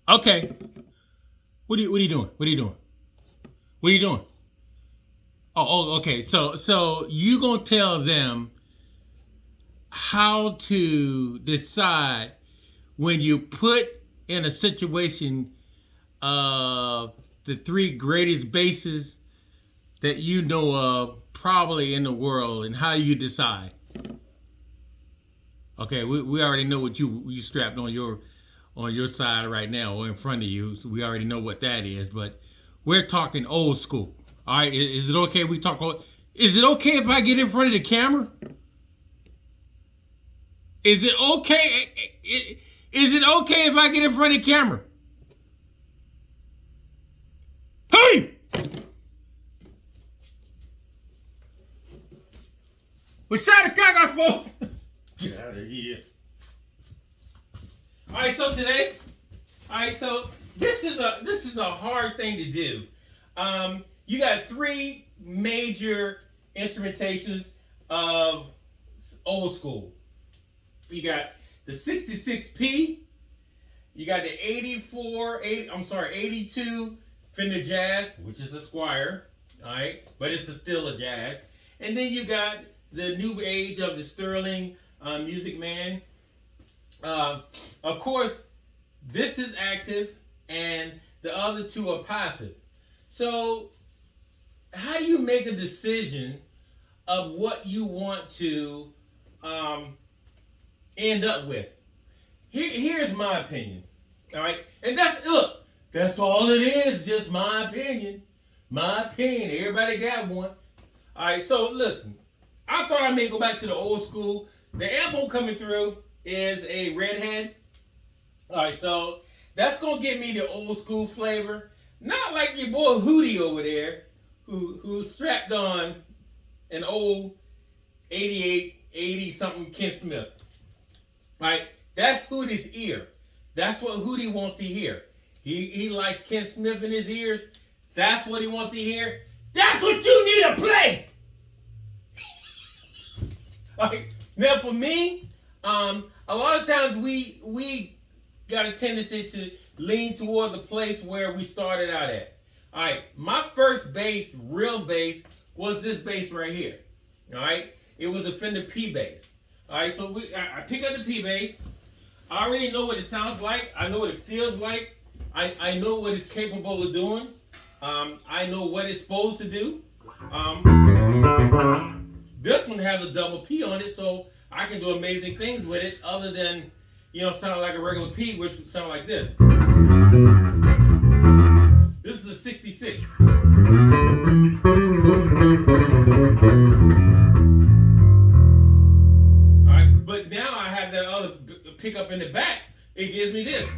Okay. What are you doing? What are you doing? What are you doing? Okay. So you gonna tell them how to decide when you put in a situation of the three greatest bases that you know of probably in the world, and how do you decide? Okay, we already know what you strapped on your side right now or in front of you, so we already know what that is. But we're talking old school. All right, is it okay we talk? Is it okay if I get in front of the camera? Is it okay? Is it okay if I get in front of the camera? Hey! Well, shot the cock out, folks. Get out of here. All right, so today, all right, so this is a hard thing to do. You got three major instrumentations of old school. You got the 66P, you got the 82 Fender Jazz, which is a Squire, all right, but it's still a Jazz. And then you got the new age of the Sterling Music Man. Of course, this is active, and the other two are passive. So, how do you make a decision of what you want to um, end up with? Here's my opinion. All right, and that's all it is. Just my opinion. My opinion. Everybody got one. All right. So listen, I thought I may go back to the old school. The amp coming through is a redhead. All right. So that's gonna give me the old school flavor. Not like your boy Hootie over there, who strapped on an old 88, 80 something Ken Smith. Right? That's Hootie's ear. That's what Hootie wants to hear. He likes Ken Smith in his ears. That's what he wants to hear. That's what you need to play. Right? Now for me, a lot of times we got a tendency to lean toward the place where we started out at. All right, my first bass, real bass, was this bass right here. All right, it was a Fender P bass. All right, so I pick up the P bass. I already know what it sounds like. I know what it feels like. I know what it's capable of doing. I know what it's supposed to do. This one has a double P on it, so I can do amazing things with it other than, sound like a regular P, which would sound like this. This is a 66. Alright, but now I have that other pickup in the back. It gives me this.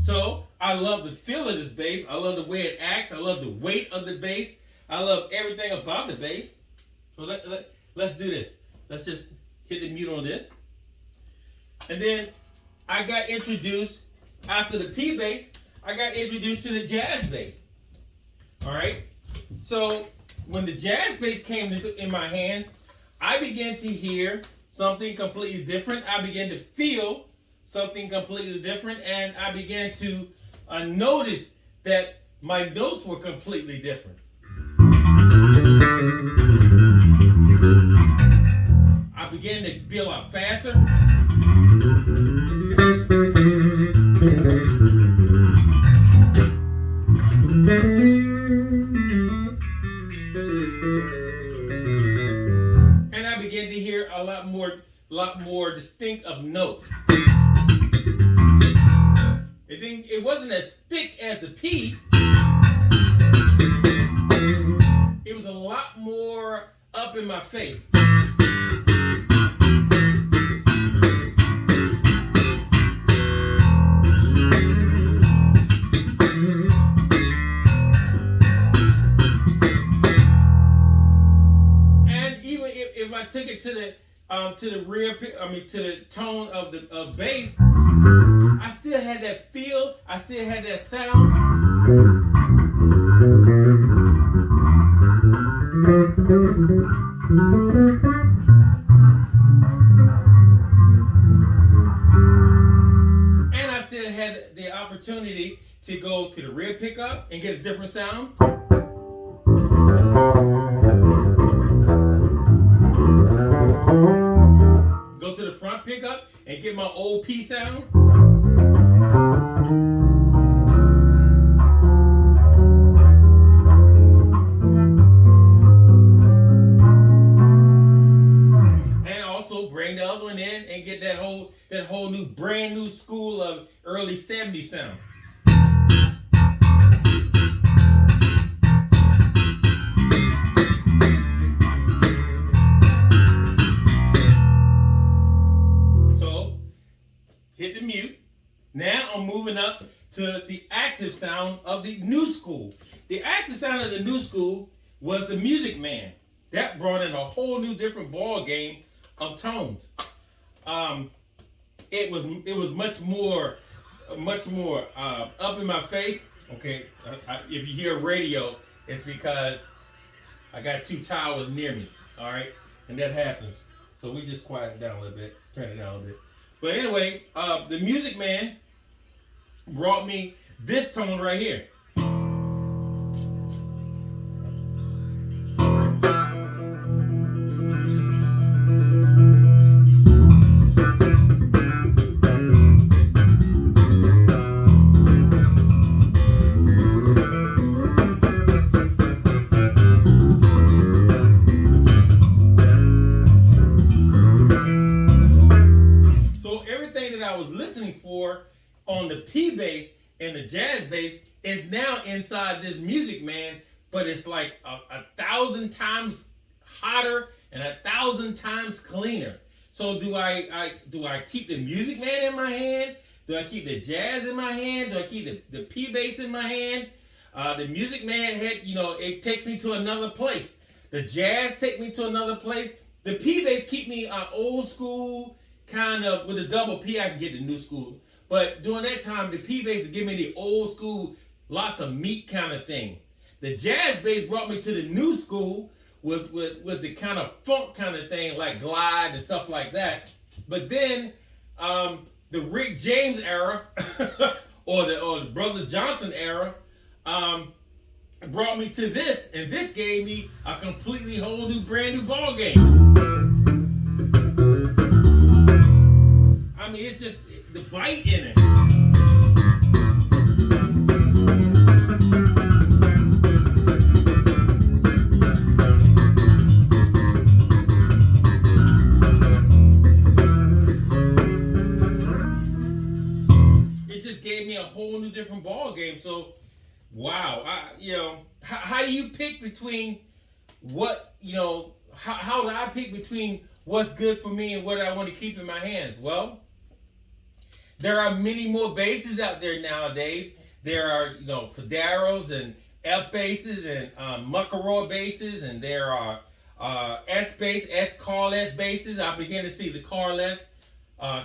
So I love the feel of this bass. I love the way it acts. I love the weight of the bass. I love everything about the bass. So let's do this. Let's just hit the mute on this. And then I got introduced, after the P bass, I got introduced to the jazz bass. All right? So when the jazz bass came in my hands, I began to hear something completely different. I began to feel something completely different, and I began to notice that my notes were completely different. I began to be a lot faster. And I began to hear a lot more distinct of notes. It wasn't as thick as the P. It was a lot more up in my face. And even if I took it to the rear, to the tone of the bass, I still had that feel. I still had that sound. And I still had the opportunity to go to the rear pickup and get a different sound. Go to the front pickup and get my old P sound. And also bring the other one in and get that whole new brand new school of early 70s sound. So hit the mute. Now I'm moving up to the active sound of the new school. The active sound of the new school was the Music Man. That brought in a whole new different ball game of tones. It was much more up in my face. Okay, if you hear radio, it's because I got two towers near me. All right, and that happens. So we just quiet it down a little bit, turn it down a little bit. But anyway, the Music Man brought me this tone right here. I was listening for on the P bass and the jazz bass is now inside this Music Man, but it's like a 1,000 times hotter and 1,000 times cleaner. So do I keep the Music Man in my hand? Do I keep the jazz in my hand? Do I keep the P bass in my hand? The Music Man had, it takes me to another place. The jazz take me to another place. The P bass keep me old school. Kind of with a double P, I can get the new school. But during that time, the P bass would give me the old school, lots of meat kind of thing. The jazz bass brought me to the new school with the kind of funk kind of thing, like glide and stuff like that. But then the Rick James era or the Brother Johnson era brought me to this, and this gave me a completely whole new, brand new ball game. I mean, it's just the bite in it. It just gave me a whole new different ball game. So, wow, how do you pick between what, how do I pick between what's good for me and what I want to keep in my hands? Well, there are many more basses out there nowadays. There are, Fedaros and F basses and Muckaroy basses, and there are S bass, Carl S basses. I begin to see the Carl S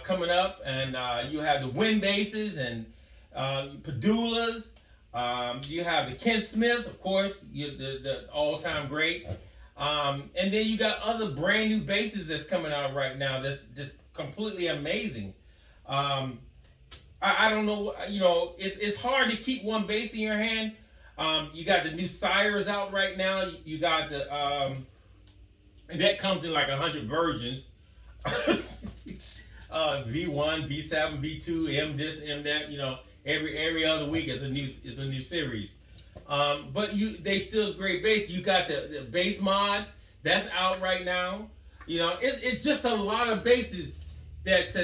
coming up, and you have the Wind basses and Padulas. You have the Ken Smith, of course, the all-time great. And then you got other brand new basses that's coming out right now that's just completely amazing. I don't know, it's hard to keep one bass in your hand. You got the new Sires out right now. You got the, and that comes in like 100 versions. V1, V7, V2, M this, M that, every other week is a new series. But they still great bass. You got the bass mods that's out right now. It's just a lot of basses that's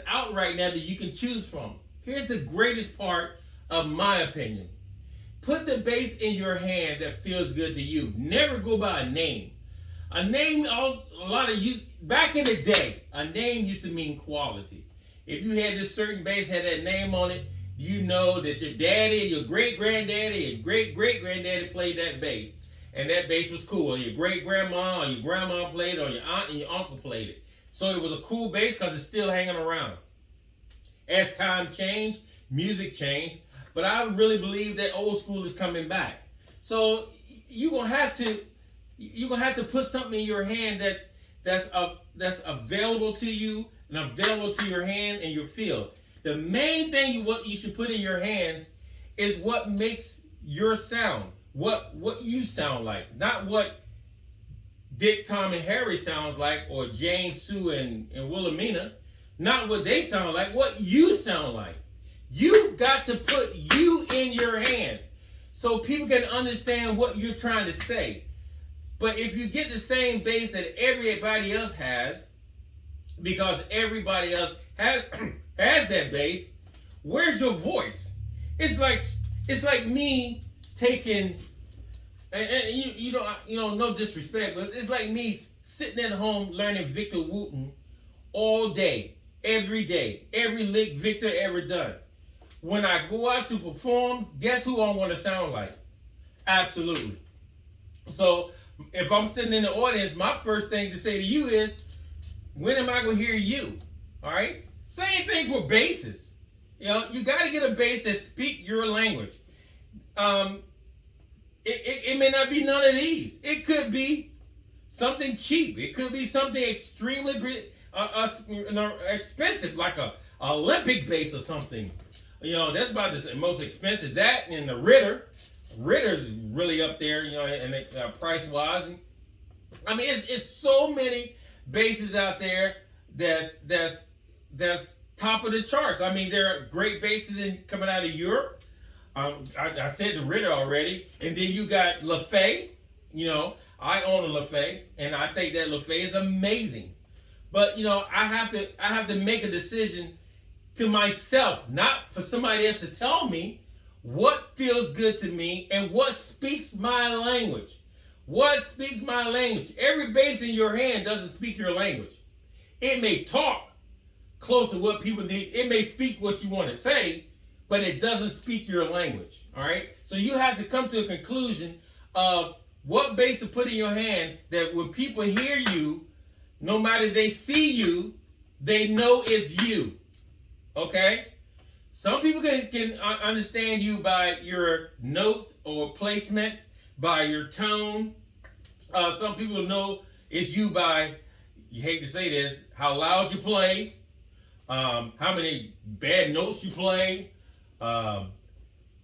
out right now that you can choose from. Here's the greatest part of my opinion. Put the bass in your hand that feels good to you. Never go by a name. A name, back in the day, a name used to mean quality. If you had this certain bass, had that name on it, you know that your daddy, your great-granddaddy, and great-great-granddaddy played that bass. And that bass was cool. Or your great-grandma or your grandma played it, or your aunt and your uncle played it. So it was a cool bass because it's still hanging around. As time changed, music changed. but I really believe that old school is coming back. So you're gonna have to put something in your hand that's available to you and available to your hand and your field. The main thing what you should put in your hands is what makes your sound, what you sound like, not what Dick, Tom, and Harry sounds like, or Jane, Sue, and Wilhelmina. Not what they sound like, what you sound like. You got to put you in your hands so people can understand what you're trying to say. But if you get the same bass that everybody else has, because everybody else has has that bass, where's your voice? It's like me taking, and you know, no disrespect, but it's like me sitting at home learning Victor Wooten all day, every lick Victor ever done. When I go out to perform, guess who I want to sound like? Absolutely. So if I'm sitting in the audience, my first thing to say to you is, when am I going to hear you? All right? Same thing for basses. You know, you got to get a bass that speak your language. It may not be none of these. It could be something cheap. It could be something extremely expensive, like a Olympic bass or something. You know, that's about the most expensive. That and the Ritter. Ritter's really up there, you know, and price wise. I mean, it's so many basses out there that's top of the charts. I mean, there are great basses coming out of Europe. I said the Ritter already, and then you got LaFay. You know, I own a LaFay, and I think that LaFay is amazing. But you know, I have to make a decision to myself, not for somebody else to tell me what feels good to me and what speaks my language. What speaks my language? Every bass in your hand doesn't speak your language. It may talk close to what people need. It may speak what you want to say, but it doesn't speak your language. All right? So you have to come to a conclusion of what bass to put in your hand that when people hear you, no matter if they see you, they know it's you. Okay? Some people can understand you by your notes or placements, by your tone. Some people know it's you by, you hate to say this, how loud you play, how many bad notes you play, how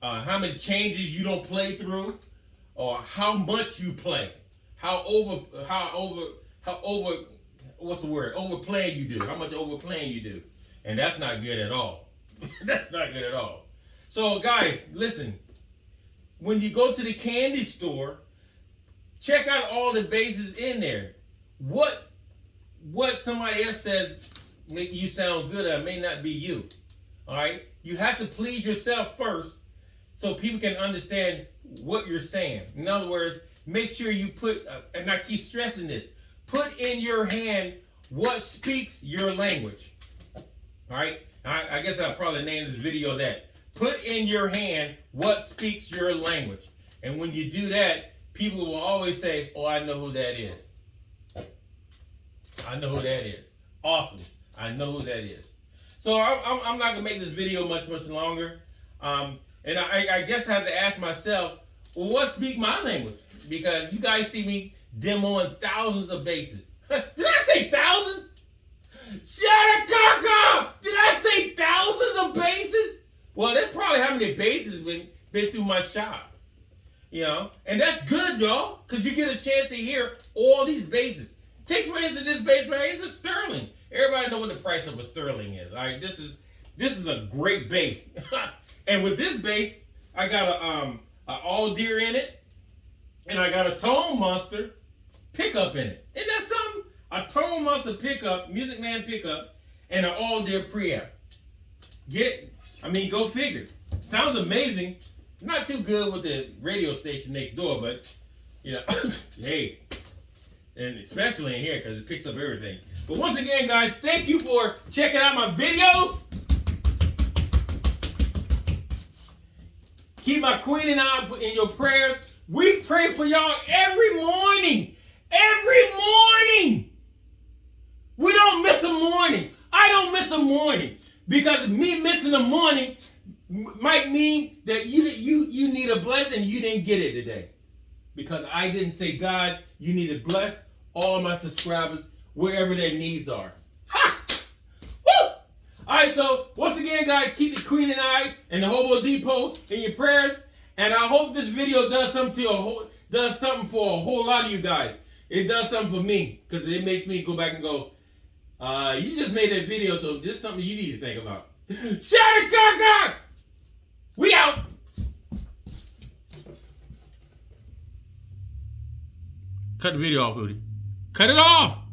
many changes you don't play through, or how much you play, how over what's the word? Overplaying you do, how much overplaying you do. And that's not good at all. That's not good at all. So guys, listen, when you go to the candy store, check out all the basses in there. What somebody else says make you sound good at may not be you. All right? You have to please yourself first so people can understand what you're saying. In other words, make sure you put, and I keep stressing this, put in your hand what speaks your language. All right? I guess I'll probably name this video that. Put in your hand what speaks your language. And when you do that, people will always say, oh, I know who that is. I know who that is. Awesome. I know who that is. So I'm not going to make this video much longer. And I guess I have to ask myself, well, what speaks my language? Because you guys see me demoing thousands of basses. Did I say thousands? Shadakaka! Did I say thousands of basses? Well, that's probably how many basses been through my shop. You know? And that's good, y'all, because you get a chance to hear all these basses. Take, for instance, this bass right here. It's a Sterling. Everybody know what the price of a Sterling is. All right? This is a great bass. And with this bass, I got a All Deer in it, and I got a Tone Monster pickup in it. Isn't that something? A Tone Monster pickup, Music Man pickup, and an All Deer preamp. Go figure. Sounds amazing. Not too good with the radio station next door, but you know, hey, and especially in here because it picks up everything. But once again, guys, thank you for checking out my video. Keep my queen and I in your prayers. We pray for y'all every morning. Every morning. We don't miss a morning. I don't miss a morning. Because me missing a morning might mean that you need a blessing, you didn't get it today. Because I didn't say, God, you need to bless all my subscribers wherever their needs are. Ha! Woo! All right, so once again, guys, keep the Queen and I and the Hobo Depot in your prayers. And I hope this video does something for a whole lot of you guys. It does something for me because it makes me go back and go, you just made that video, so this is something you need to think about. Shout it, we out. Cut the video off, Udi. Cut it off.